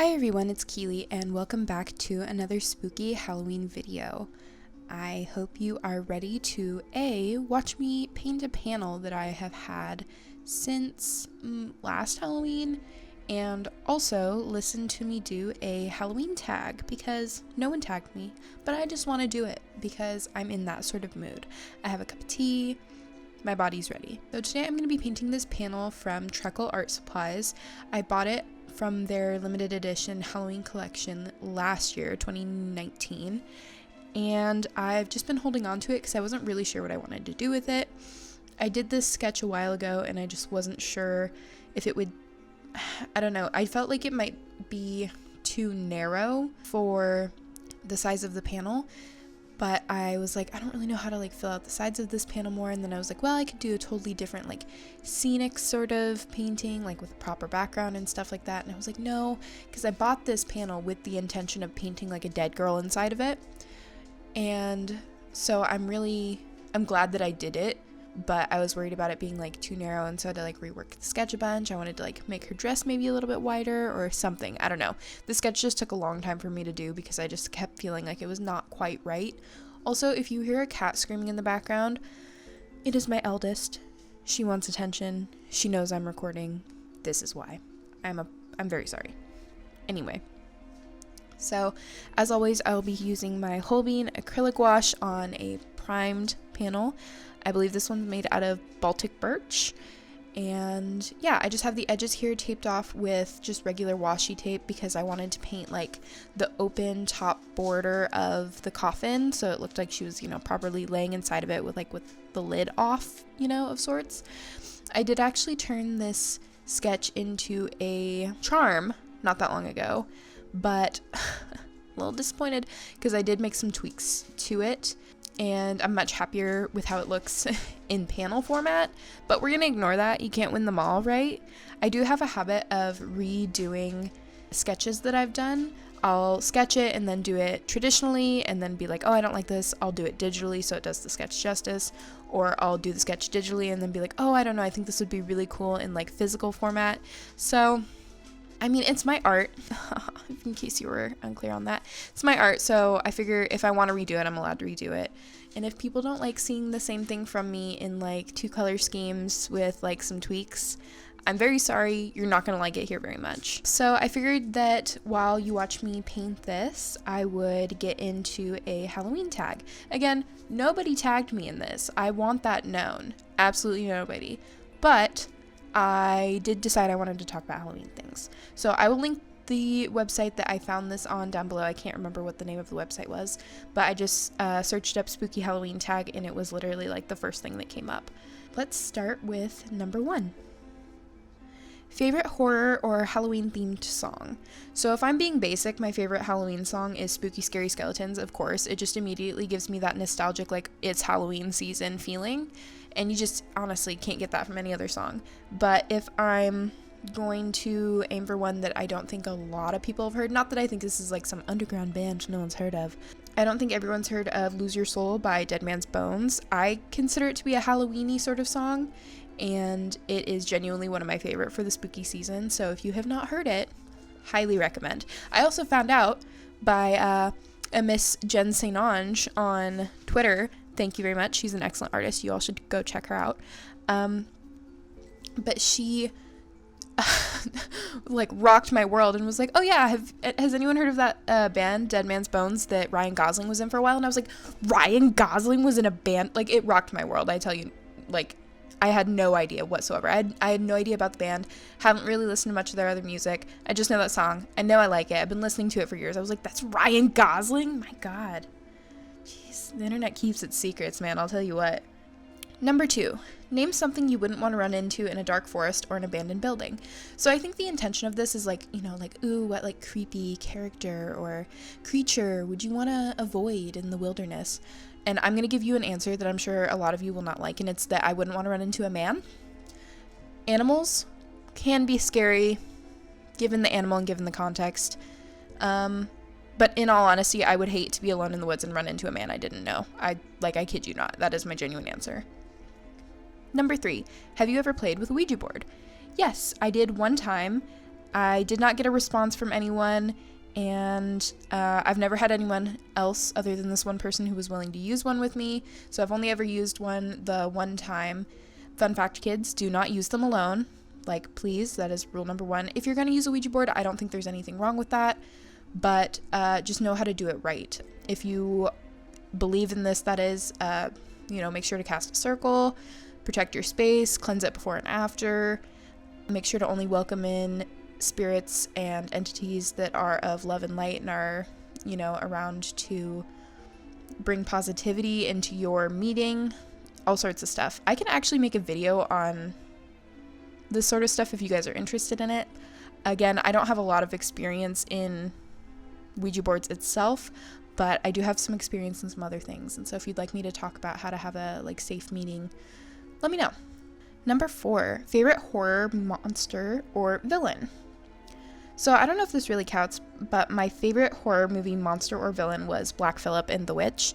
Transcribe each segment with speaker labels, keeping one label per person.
Speaker 1: Hi everyone, it's Keely and welcome back to another spooky Halloween video. I hope you are ready to watch me paint a panel that I have had since last Halloween, and also listen to me do a Halloween tag because no one tagged me, but I just want to do it because I'm in that sort of mood. I have a cup of tea, my body's ready. So today I'm going to be painting this panel from Trekell Art Supplies. I bought it from their limited edition Halloween collection last year, 2019, and I've just been holding on to it because I wasn't really sure what I wanted to do with it. I did this sketch a while ago and I just wasn't sure if it would, I don't know, I felt like it might be too narrow for the size of the panel, but I was like, I don't really know how to fill out the sides of this panel more, and then I was like, well, I could do a totally different scenic sort of painting, with a proper background and stuff like that, and I was like, no, because I bought this panel with the intention of painting a dead girl inside of it, and so I'm glad that I did it, but I was worried about it being too narrow, and so I had to rework the sketch a bunch. I wanted to make her dress maybe a little bit wider or something. I don't know. The sketch just took a long time for me to do because I just kept feeling like it was not quite right. Also, if you hear a cat screaming in the background, it is my eldest. She wants attention. She knows I'm recording. This is why. I'm very sorry. Anyway. So, as always, I will be using my Holbein acrylic gouache on a primed panel. I believe this one's made out of Baltic birch, and yeah, I just have the edges here taped off with just regular washi tape because I wanted to paint the open top border of the coffin, so it looked like she was, properly laying inside of it with the lid off, of sorts. I did actually turn this sketch into a charm not that long ago, but a little disappointed because I did make some tweaks to it. And I'm much happier with how it looks in panel format, but we're going to ignore that. You can't win them all, right? I do have a habit of redoing sketches that I've done. I'll sketch it and then do it traditionally and then be like, oh, I don't like this. I'll do it digitally so it does the sketch justice. Or I'll do the sketch digitally and then be like, oh, I don't know, I think this would be really cool in physical format. So I mean, it's my art, in case you were unclear on that. It's my art, so I figure if I want to redo it, I'm allowed to redo it. And if people don't like seeing the same thing from me in two color schemes with some tweaks, I'm very sorry, you're not going to like it here very much. So I figured that while you watch me paint this, I would get into a Halloween tag. Again, nobody tagged me in this. I want that known. Absolutely nobody. But I did decide I wanted to talk about Halloween things. So I will link the website that I found this on down below. I can't remember what the name of the website was, but I just searched up spooky Halloween tag and it was literally the first thing that came up. Let's start with number 1. Favorite horror or Halloween themed song. So if I'm being basic, my favorite Halloween song is Spooky Scary Skeletons, of course. It just immediately gives me that nostalgic it's Halloween season feeling, and you just honestly can't get that from any other song. But if I'm going to aim for one that I don't think a lot of people have heard, not that I think this is some underground band no one's heard of. I don't think everyone's heard of Lose Your Soul by Dead Man's Bones. I consider it to be a Halloween-y sort of song, and it is genuinely one of my favorite for the spooky season, so if you have not heard it, highly recommend. I also found out by a Miss Jen St. Ange on Twitter. Thank you very much. She's an excellent artist. You all should go check her out. But she rocked my world and was like, oh yeah, has anyone heard of that band Dead Man's Bones that Ryan Gosling was in for a while? And I was like, Ryan Gosling was in a band? It rocked my world, I tell you. I had no idea whatsoever. I had no idea about the band. Haven't really listened to much of their other music. I just know that song. I know I like it. I've been listening to it for years. I was like, that's Ryan Gosling? My God. Jeez, the internet keeps its secrets, man. I'll tell you what. Number 2, name something you wouldn't want to run into in a dark forest or an abandoned building. So I think the intention of this is ooh, what creepy character or creature would you want to avoid in the wilderness? And I'm going to give you an answer that I'm sure a lot of you will not like, and it's that I wouldn't want to run into a man. Animals can be scary, given the animal and given the context. But in all honesty, I would hate to be alone in the woods and run into a man I didn't know. I kid you not. That is my genuine answer. Number 3, have you ever played with a Ouija board? Yes, I did one time. I did not get a response from anyone, and I've never had anyone else other than this one person who was willing to use one with me, so I've only ever used one the one time. Fun fact, kids, do not use them alone. Like, please, that is rule number 1. If you're going to use a Ouija board, I don't think there's anything wrong with that, but just know how to do it right. If you believe in this, that is, make sure to cast a circle, protect your space, cleanse it before and after, make sure to only welcome in spirits and entities that are of love and light and are, around to bring positivity into your meeting, all sorts of stuff. I can actually make a video on this sort of stuff if you guys are interested in it. Again, I don't have a lot of experience in Ouija boards itself, but I do have some experience in some other things, and so if you'd like me to talk about how to have a safe meeting, let me know. Number 4, favorite horror monster or villain. So I don't know if this really counts, but my favorite horror movie monster or villain was Black Phillip in The Witch.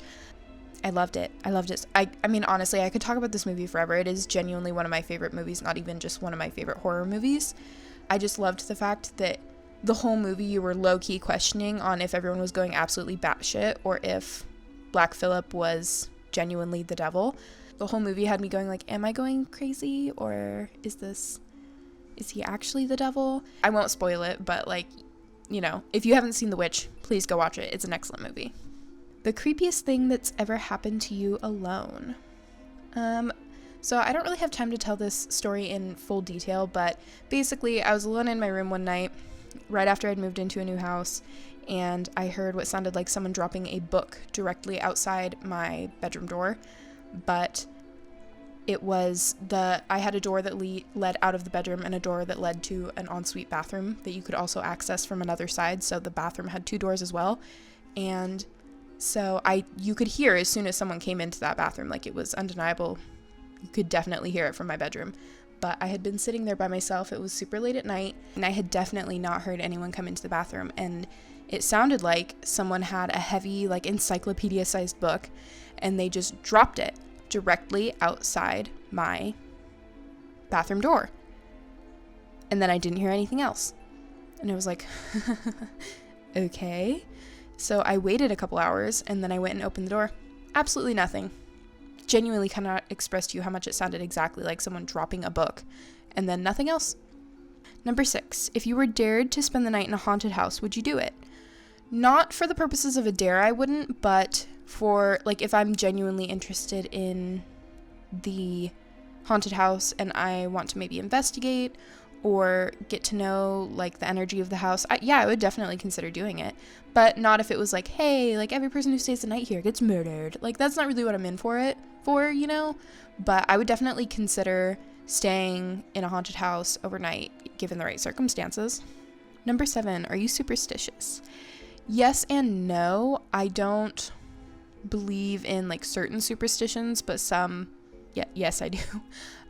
Speaker 1: I loved it. I mean, honestly, I could talk about this movie forever. It is genuinely one of my favorite movies, not even just one of my favorite horror movies. I just loved the fact that the whole movie you were low-key questioning on if everyone was going absolutely batshit or if Black Phillip was genuinely the devil. The whole movie had me going am I going crazy, or is he actually the devil? I won't spoil it, but if you haven't seen The Witch, please go watch it. It's an excellent movie. The creepiest thing that's ever happened to you alone. So I don't really have time to tell this story in full detail, but basically I was alone in my room one night right after I'd moved into a new house, and I heard what sounded like someone dropping a book directly outside my bedroom door, but it was I had a door that led out of the bedroom and a door that led to an ensuite bathroom that you could also access from another side, so the bathroom had 2 doors as well, and so you could hear as soon as someone came into that bathroom, it was undeniable. You could definitely hear it from my bedroom. But I had been sitting there by myself. It was super late at night, and I had definitely not heard anyone come into the bathroom. And it sounded like someone had a heavy, encyclopedia-sized book, and they just dropped it directly outside my bathroom door. And then I didn't hear anything else. And I was like, okay. So I waited a couple hours, and then I went and opened the door. Absolutely nothing. Genuinely cannot express to you how much it sounded exactly like someone dropping a book, and then nothing else. Number 6, if you were dared to spend the night in a haunted house, would you do it? Not for the purposes of a dare, I wouldn't, but for, if I'm genuinely interested in the haunted house and I want to maybe investigate or get to know, the energy of the house, I would definitely consider doing it, but not if it was hey, every person who stays the night here gets murdered. That's not really what I'm in for it for, but I would definitely consider staying in a haunted house overnight, given the right circumstances. Number 7, are you superstitious? Yes and no. I don't believe in, certain superstitions, but some, yes, I do.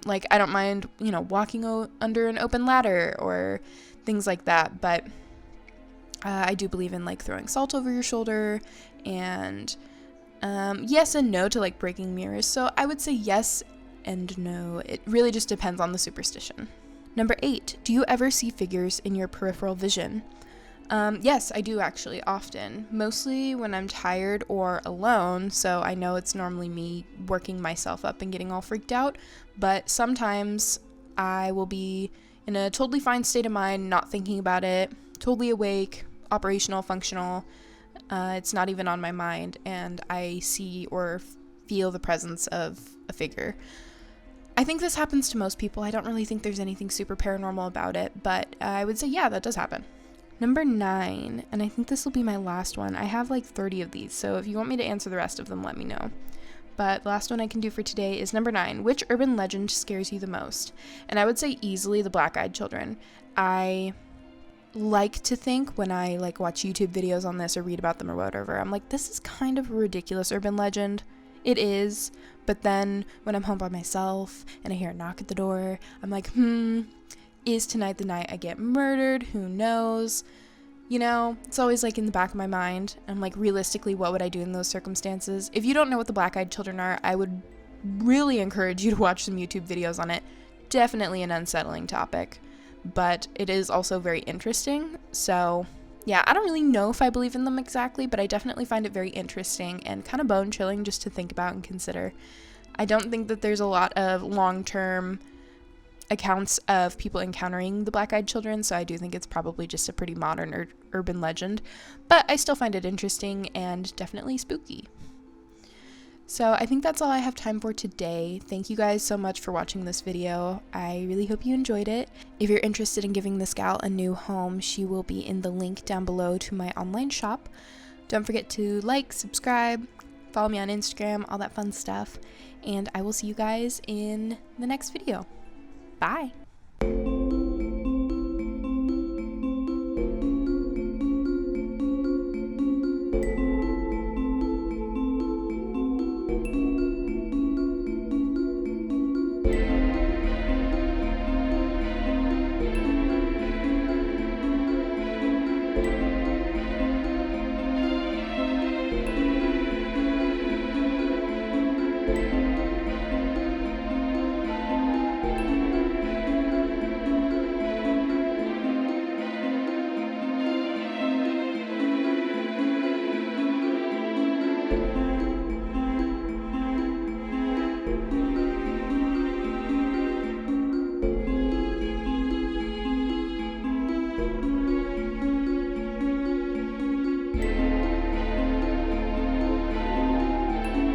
Speaker 1: I don't mind, walking under an open ladder or things like that, but I do believe in, throwing salt over your shoulder, and yes and no to, breaking mirrors. So I would say yes and no. It really just depends on the superstition. Number 8, do you ever see figures in your peripheral vision? Yes, I do actually, often. Mostly when I'm tired or alone, so I know it's normally me working myself up and getting all freaked out, but sometimes I will be in a totally fine state of mind, not thinking about it, totally awake, operational, functional. It's not even on my mind, and I see or feel the presence of a figure. I think this happens to most people. I don't really think there's anything super paranormal about it, but I would say, yeah, that does happen. Number 9, and I think this will be my last one. I have 30 of these, so if you want me to answer the rest of them, let me know. But the last one I can do for today is number 9. Which urban legend scares you the most? And I would say easily the Black-Eyed Children. I like to think when I watch YouTube videos on this or read about them or whatever, I'm this is kind of a ridiculous urban legend. It is, but then when I'm home by myself and I hear a knock at the door, I'm is tonight the night I get murdered? Who knows? It's always in the back of my mind. I'm realistically, what would I do in those circumstances? If you don't know what the Black-Eyed Children are, I would really encourage you to watch some YouTube videos on it. Definitely an unsettling topic, but it is also very interesting. So yeah, I don't really know if I believe in them exactly, but I definitely find it very interesting and kind of bone-chilling just to think about and consider. I don't think that there's a lot of long-term accounts of people encountering the black-eyed children, so I do think it's probably just a pretty modern or urban legend, but I still find it interesting and definitely spooky. So I think that's all I have time for today. Thank you guys so much for watching this video. I really hope you enjoyed it. If you're interested in giving this gal a new home, she will be in the link down below to my online shop. Don't forget to like, subscribe, follow me on Instagram, all that fun stuff, and I will see you guys in the next video. Bye!